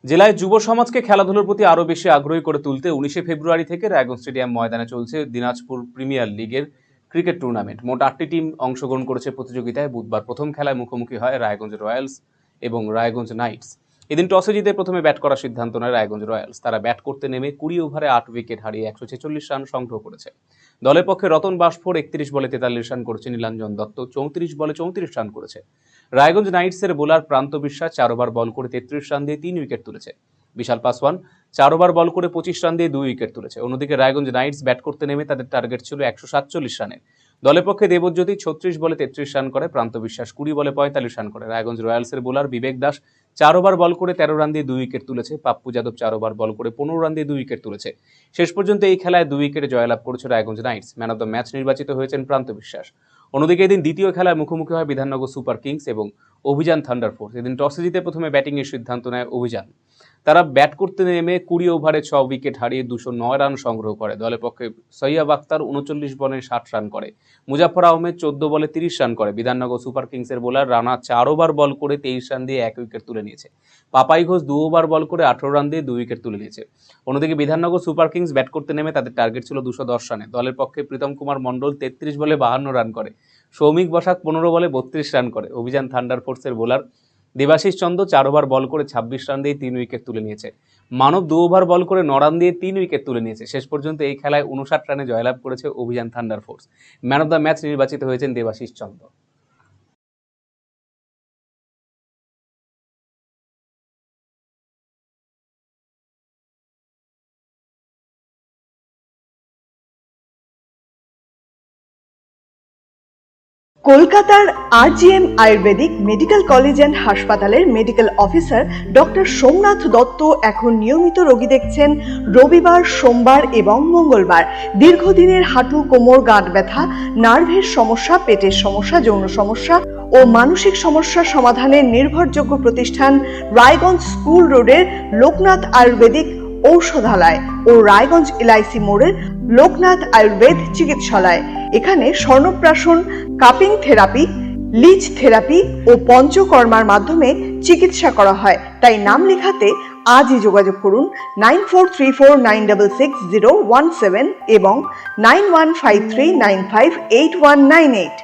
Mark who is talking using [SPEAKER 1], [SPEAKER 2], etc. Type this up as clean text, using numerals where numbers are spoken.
[SPEAKER 1] জেলায় যুব সমাজকে খেলাধুলার প্রতি আরো বেশি আগ্রহী করে তুলতে 19 ফেব্রুয়ারি থেকে রায়গঞ্জ স্টেডিয়াম ময়দানে চলছে দিনাজপুর প্রিমিয়ার লিগের ক্রিকেট টুর্নামেন্ট। মোট 8টি টিম অংশগ্রহণ করেছে প্রতিযোগিতায়। বুধবার প্রথম খেলায় মুখোমুখি হয় রায়গঞ্জ রয়্যালস এবং রায়গঞ্জ নাইটস। এদিন টসে জিতে প্রথমে ব্যাট করার সিদ্ধান্ত নেয় রায়গঞ্জ রয়্যালস। তারা ব্যাট করতে নেমে 20 ওভারে 8 উইকেট হারিয়ে 146 রান সংগ্রহ করেছে। দলের পক্ষে রতন বাসফোর 31 বলে 43 রান করেছে। নীলাঞ্জন দত্ত 34 বলে 34 রান করেছে। রায়গঞ্জ নাইটসের বোলার প্রান্ত বিশ্বাস 4 ওভার বল করে 33 রান দিয়ে 3 উইকেট তুলেছে। বিশাল পাসওয়ান 4 ওভার বল করে 25 রান দিয়ে 2 উইকেট তুলেছে। অন্যদিকে রায়গঞ্জ নাইটস ব্যাট করতে নেমে তাদের টার্গেট ছিল 147 রানের। দলের পক্ষে দেবজ্যোতি 36 বলে 33 রান করে, প্রান্ত বিশ্বাস 20 বলে 45 রান করে। রায়গঞ্জ রয়্যালসের বোলার বিবেক দাস 4 ওভার বল করে 13 রান দিয়ে 2 উইকেট তুলেছে। পাপ্পু যাদব 4 ওভার বল করে 15 রান দিয়ে 2 উইকেট তুলেছে। শেষ পর্যন্ত এই খেলায় 2 উইকেটে জয়লাভ করেছে Raiganj Knights. Man of the match নির্বাচিত হয়েছেন প্রান্ত বিশ্বাস। অন্যদিকে এদিন দ্বিতীয় খেলায় মুখোমুখি হয় বিধাননগর সুপার কিংস এবং অভিযান থান্ডার ফোর্স। এদিন টসে জিতে প্রথমে ব্যাটিংয়ের সিদ্ধান্ত নেয় অভিযান। তারা ব্যাট করতে নেমে 20 ওভারে 6 উইকেট হারিয়ে 209 রান সংগ্রহ করে। দলের পক্ষে সৈয়ব আক্তার 39 বলে 60 রান করে। মুজাফর আহমেদ 14 বলে 30 রান করে। বিধাননগর সুপার কিংসের বোলার রানা 4 ওভার বল করে 23 রান দিয়ে 1 উইকেট তুলে নিয়েছে। পাপাই ঘোষ 2 ওভার বল করে 18 রান দিয়ে 2 উইকেট তুলে নিয়েছে। অন্যদিকে বিধাননগর সুপার কিংস ব্যাট করতে নেমে তাদের টার্গেট ছিল 210 রানে। দলের পক্ষে প্রীতম কুমার মণ্ডল 33 বলে 52 রান করে। সৌমিক বসাক 15 বলে 32 রান করে। অভিযান থান্ডার ফোর্সের বোলার দেবাশিস চন্দ্র 4 ওভার বল করে 26 রান দিয়ে 3 উইকেট তুলে নিয়েছে। মানব 2 ওভার বল করে 9 রান দিয়ে 3 উইকেট তুলে নিয়েছে। শেষ পর্যন্ত এই খেলায় 59 রানে জয়লাভ করেছে Abhijan thunder force. Man of the match নির্বাচিত হয়েছেন দেবাশিস চন্দ্র।
[SPEAKER 2] কলকাতার RGM ayurvedic medical college and হাসপাতালের medical officer doctor Somnath Dutta এখন নিয়মিত রোগী দেখছেন রবিবার, সোমবার এবং মঙ্গলবার। দীর্ঘদিনের হাঁটু, কোমর, গাঁট ব্যথা, নার্ভের সমস্যা, পেটের সমস্যা, যৌন সমস্যা ও মানসিক সমস্যার সমাধানের নির্ভরযোগ্য প্রতিষ্ঠান রায়গঞ্জ স্কুল রোডের লোকনাথ আয়ুর্বেদিক ঔষধালয় ও রায়গঞ্জ এলআইসি মোড়ের লোকনাথ আয়ুর্বেদ চিকিৎসালয়। এখানে স্বর্ণপ্রাশন, কাপিং থেরাপি, লিচ থেরাপি ও পঞ্চকর্মার মাধ্যমে চিকিৎসা করা হয়। তাই নাম লেখাতে আজই যোগাযোগ করুন 9434966017 এবং 9153958198।